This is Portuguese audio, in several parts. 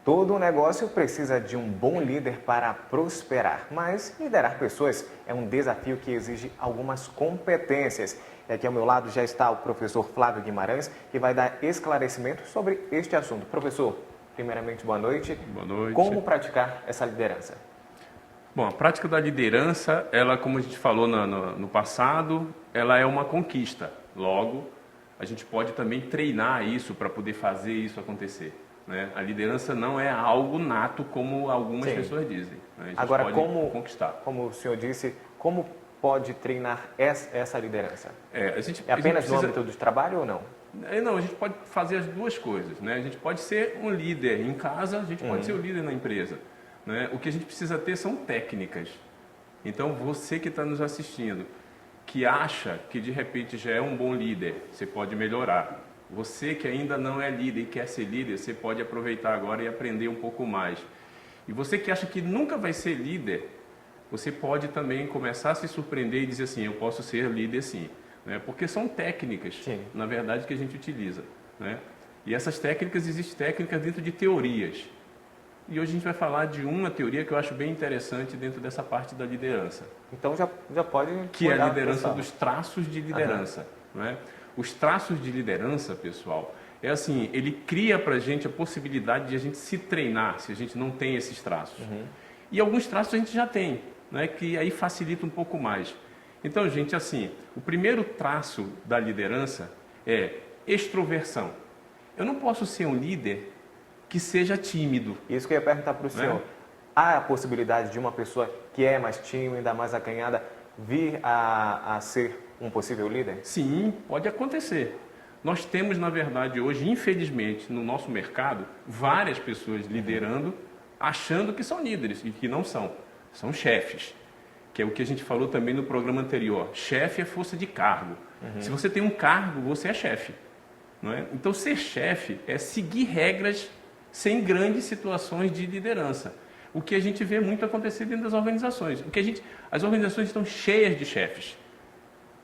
Todo negócio precisa de um bom líder para prosperar, mas liderar pessoas é um desafio que exige algumas competências. E aqui ao meu lado já está o professor Flávio Guimarães, que vai dar esclarecimento sobre este assunto. Professor, primeiramente, boa noite. Boa noite. Como praticar essa liderança? Bom, a prática da liderança, ela, como a gente falou no passado, ela é uma conquista. Logo, a gente pode também treinar isso para poder fazer isso acontecer. Né? A liderança não é algo nato, como algumas pessoas dizem. Né? A gente Agora, pode conquistar. Como o senhor disse, como pode treinar essa liderança? É apenas precisa... no âmbito do trabalho ou não? Não, a gente pode fazer as duas coisas. Né? A gente pode ser um líder em casa, a gente pode ser o líder na empresa. Né? O que a gente precisa ter são técnicas. Então, você que está nos assistindo, que acha que de repente já é um bom líder, você pode melhorar. Você que ainda não é líder e quer ser líder, você pode aproveitar agora e aprender um pouco mais. E você que acha que nunca vai ser líder, você pode também começar a se surpreender e dizer assim, eu posso ser líder sim. Né? Porque são técnicas, na verdade, que a gente utiliza. Né? E essas técnicas, existem técnicas dentro de teorias. E hoje a gente vai falar de uma teoria que eu acho bem interessante dentro dessa parte da liderança. Então já pode... Que é a liderança dos traços de liderança. Não é? Os traços de liderança, pessoal, é assim, ele cria para a gente a possibilidade de a gente se treinar, se a gente não tem esses traços. E alguns traços a gente já tem, né, que aí facilita um pouco mais. Então, gente, assim, o primeiro traço da liderança é extroversão. Eu não posso ser um líder que seja tímido. Isso que eu ia perguntar para o senhor. Há a possibilidade de uma pessoa que é mais tímida, mais acanhada, vir a ser um possível líder? Sim, pode acontecer. Nós temos, na verdade, hoje, infelizmente, no nosso mercado, várias pessoas liderando, achando que são líderes e que não são. São chefes, que é o que a gente falou também no programa anterior. Chefe é força de cargo. Se você tem um cargo, você é chefe. Não é? Então, ser chefe é seguir regras sem grandes situações de liderança. O que a gente vê muito acontecer dentro das organizações. As organizações estão cheias de chefes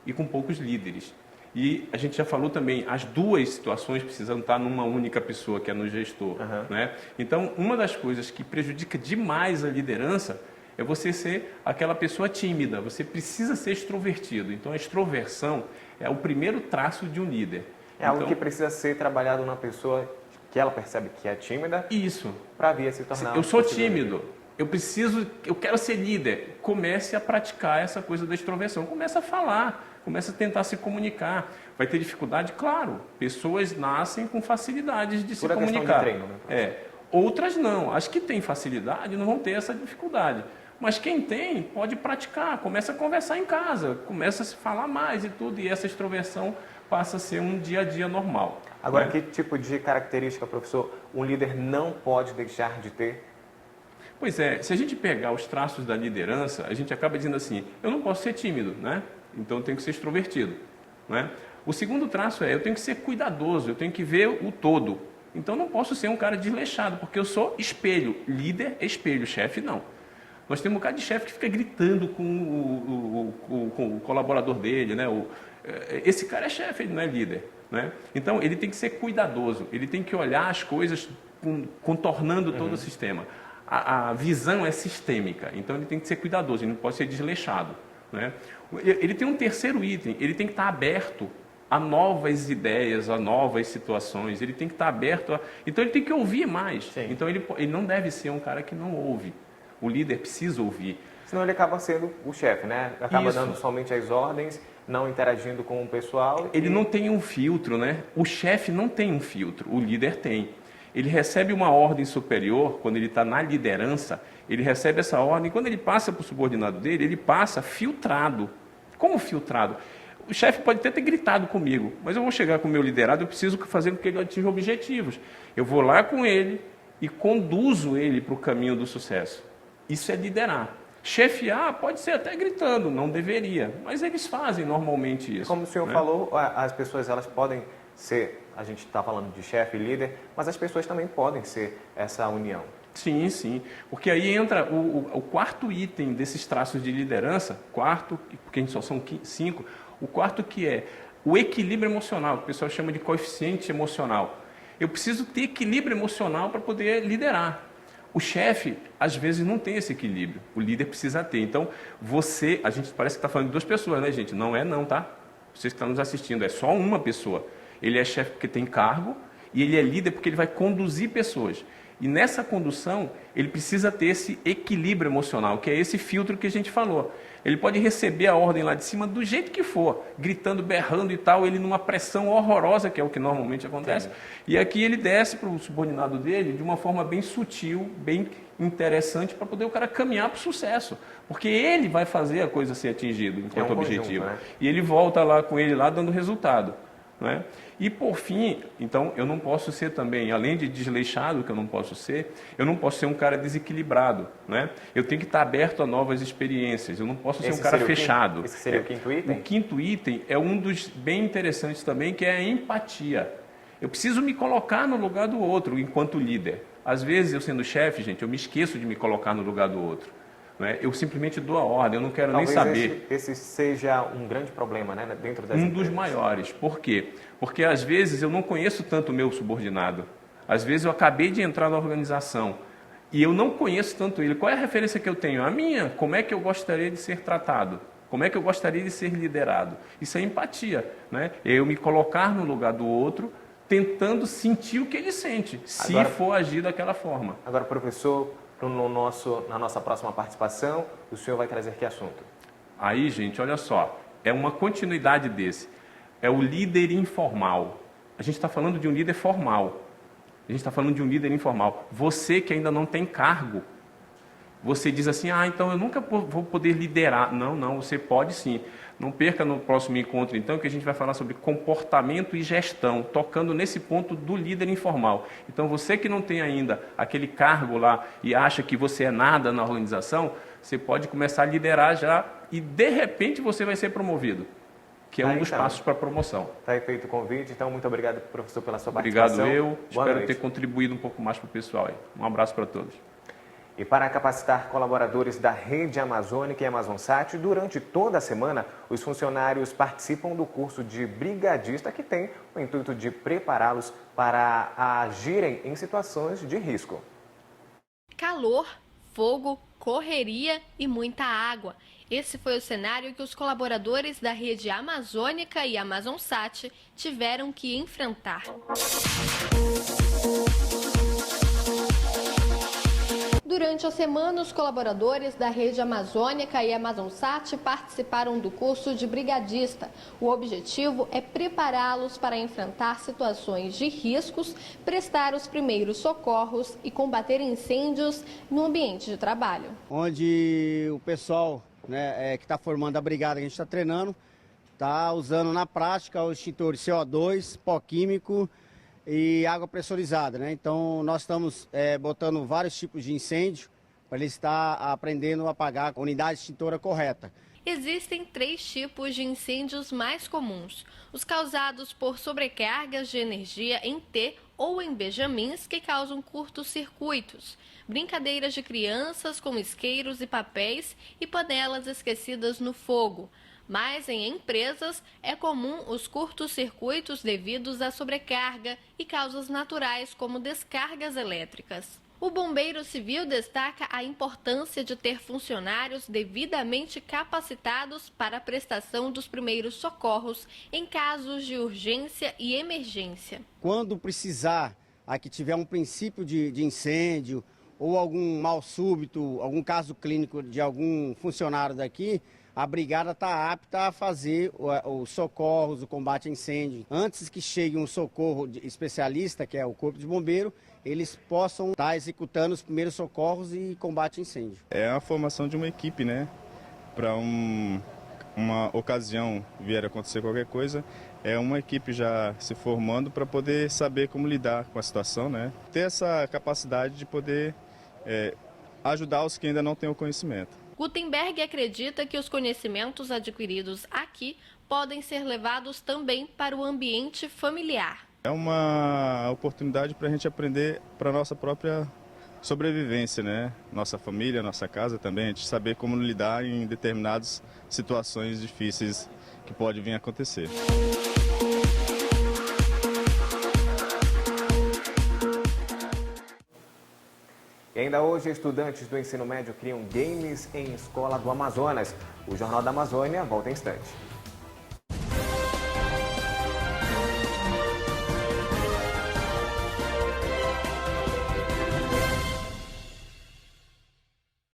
e com poucos líderes. E a gente já falou também, as duas situações precisam estar numa única pessoa, que é no gestor. Né? Então, uma das coisas que prejudica demais a liderança é você ser aquela pessoa tímida. Você precisa ser extrovertido. Então, a extroversão é o primeiro traço de um líder. É algo que precisa ser trabalhado na pessoa que ela percebe que é tímida. Isso. Para vir a se tornar... Eu sou tímido. Eu quero ser líder. Comece a praticar essa coisa da extroversão. Comece a falar, comece a tentar se comunicar. Vai ter dificuldade? Claro. Pessoas nascem com facilidades de se comunicar. De treino, né? Outras não. As que têm facilidade não vão ter essa dificuldade. Mas quem tem, pode praticar. Começa a conversar em casa, começa a se falar mais e tudo. E essa extroversão passa a ser um dia a dia normal. Agora, que tipo de característica, professor, um líder não pode deixar de ter? Pois é, se a gente pegar os traços da liderança, a gente acaba dizendo assim, eu não posso ser tímido, né? Então eu tenho que ser extrovertido. Né? O segundo traço é, eu tenho que ser cuidadoso, eu tenho que ver o todo. Então eu não posso ser um cara desleixado, porque eu sou espelho. Líder é espelho, chefe não. Nós temos um cara de chefe que fica gritando com o colaborador dele, né? Esse cara é chefe, ele não é líder. Né? Então ele tem que ser cuidadoso, ele tem que olhar as coisas contornando todo o sistema. A visão é sistêmica, então ele tem que ser cuidadoso, ele não pode ser desleixado. Né? Ele tem um terceiro item, ele tem que estar aberto a novas ideias, a novas situações, ele tem que estar aberto Então ele tem que ouvir mais. Então ele não deve ser um cara que não ouve. O líder precisa ouvir. Senão ele acaba sendo o chefe, né? Acaba dando somente as ordens, não interagindo com o pessoal. Ele não tem um filtro, né? O chefe não tem um filtro, o líder tem. Ele recebe uma ordem superior, quando ele está na liderança, ele recebe essa ordem, quando ele passa para o subordinado dele, ele passa filtrado. Como filtrado? O chefe pode até ter gritado comigo, mas eu vou chegar com o meu liderado, eu preciso fazer com que ele atinja objetivos. Eu vou lá com ele e conduzo ele para o caminho do sucesso. Isso é liderar. Chefiar pode ser até gritando, não deveria, mas eles fazem normalmente isso. Como o senhor falou, as pessoas elas podem ser, a gente está falando de chefe e líder, mas as pessoas também podem ser essa união. Sim, sim. Porque aí entra o quarto item desses traços de liderança, quarto, porque a gente só são 5, o quarto que é o equilíbrio emocional, que o pessoal chama de coeficiente emocional. Eu preciso ter equilíbrio emocional para poder liderar. O chefe, às vezes, não tem esse equilíbrio. O líder precisa ter. Então, a gente parece que está falando de 2 pessoas, né, gente? Não é não, tá? Vocês que estão nos assistindo, é só uma pessoa. Ele é chefe porque tem cargo e ele é líder porque ele vai conduzir pessoas. E nessa condução, ele precisa ter esse equilíbrio emocional, que é esse filtro que a gente falou. Ele pode receber a ordem lá de cima do jeito que for, gritando, berrando e tal, ele numa pressão horrorosa, que é o que normalmente acontece. Sim. E aqui ele desce para o subordinado dele de uma forma bem sutil, bem interessante, para poder o cara caminhar para o sucesso. Porque ele vai fazer a coisa ser atingida enquanto objetivo. Né? E ele volta lá com ele lá dando resultado. Né? E por fim, então, eu não posso ser também, além de desleixado, que eu não posso ser um cara desequilibrado. Né? Eu tenho que estar aberto a novas experiências, eu não posso ser um cara fechado. Esse seria o quinto item? O quinto item é um dos bem interessantes também, que é a empatia. Eu preciso me colocar no lugar do outro enquanto líder. Às vezes, eu sendo chefe, gente, eu me esqueço de me colocar no lugar do outro. Eu simplesmente dou a ordem, eu não quero nem saber. Esse seja um grande problema, né, dentro das empresas. Dos maiores. Por quê? Porque às vezes eu não conheço tanto o meu subordinado. Às vezes eu acabei de entrar na organização e eu não conheço tanto ele. Qual é a referência que eu tenho? A minha. Como é que eu gostaria de ser tratado? Como é que eu gostaria de ser liderado? Isso é empatia. Né? Eu me colocar no lugar do outro, tentando sentir o que ele sente, se for agir daquela forma. Agora, professor, na nossa próxima participação, o senhor vai trazer que assunto? Aí, gente, olha só, é uma continuidade desse. É o líder informal. A gente está falando de um líder formal. A gente está falando de um líder informal. Você que ainda não tem cargo, você diz assim, então eu nunca vou poder liderar. Não, você pode sim. Não perca no próximo encontro, então, que a gente vai falar sobre comportamento e gestão, tocando nesse ponto do líder informal. Então, você que não tem ainda aquele cargo lá e acha que você é nada na organização, você pode começar a liderar já e, de repente, você vai ser promovido, que é um dos passos para a promoção. Está aí feito o convite, então, muito obrigado, professor, pela sua participação. Obrigado, espero ter contribuído um pouco mais para o pessoal aí. Um abraço para todos. E para capacitar colaboradores da Rede Amazônica e AmazonSat, durante toda a semana, os funcionários participam do curso de brigadista, que tem o intuito de prepará-los para agirem em situações de risco. Calor, fogo, correria e muita água. Esse foi o cenário que os colaboradores da Rede Amazônica e AmazonSat tiveram que enfrentar. Durante a semana, os colaboradores da Rede Amazônica e AmazonSat participaram do curso de brigadista. O objetivo é prepará-los para enfrentar situações de riscos, prestar os primeiros socorros e combater incêndios no ambiente de trabalho. Onde o pessoal que está formando a brigada que a gente está treinando, está usando na prática o extintor CO2, pó químico e água pressurizada, né? Então nós estamos botando vários tipos de incêndio para ele estar aprendendo a apagar a unidade extintora correta. Existem 3 tipos de incêndios mais comuns: os causados por sobrecargas de energia em T ou em benjamins que causam curtos-circuitos, brincadeiras de crianças com isqueiros e papéis e panelas esquecidas no fogo. Mas em empresas é comum os curtos-circuitos devidos à sobrecarga e causas naturais como descargas elétricas. O bombeiro civil destaca a importância de ter funcionários devidamente capacitados para a prestação dos primeiros socorros em casos de urgência e emergência. Quando precisar, aqui tiver um princípio de incêndio ou algum mal súbito, algum caso clínico de algum funcionário daqui, a brigada está apta a fazer os socorros, o combate a incêndio. Antes que chegue um socorro especialista, que é o Corpo de Bombeiro, eles possam estar executando os primeiros socorros e combate a incêndio. É a formação de uma equipe, né? Para uma ocasião vier a acontecer qualquer coisa, é uma equipe já se formando para poder saber como lidar com a situação, né? Ter essa capacidade de poder ajudar os que ainda não têm o conhecimento. Gutenberg acredita que os conhecimentos adquiridos aqui podem ser levados também para o ambiente familiar. É uma oportunidade para a gente aprender para a nossa própria sobrevivência, né? Nossa família, nossa casa também, a gente saber como lidar em determinadas situações difíceis que podem vir a acontecer. E ainda hoje, estudantes do ensino médio criam games em escola do Amazonas. O Jornal da Amazônia volta em instante.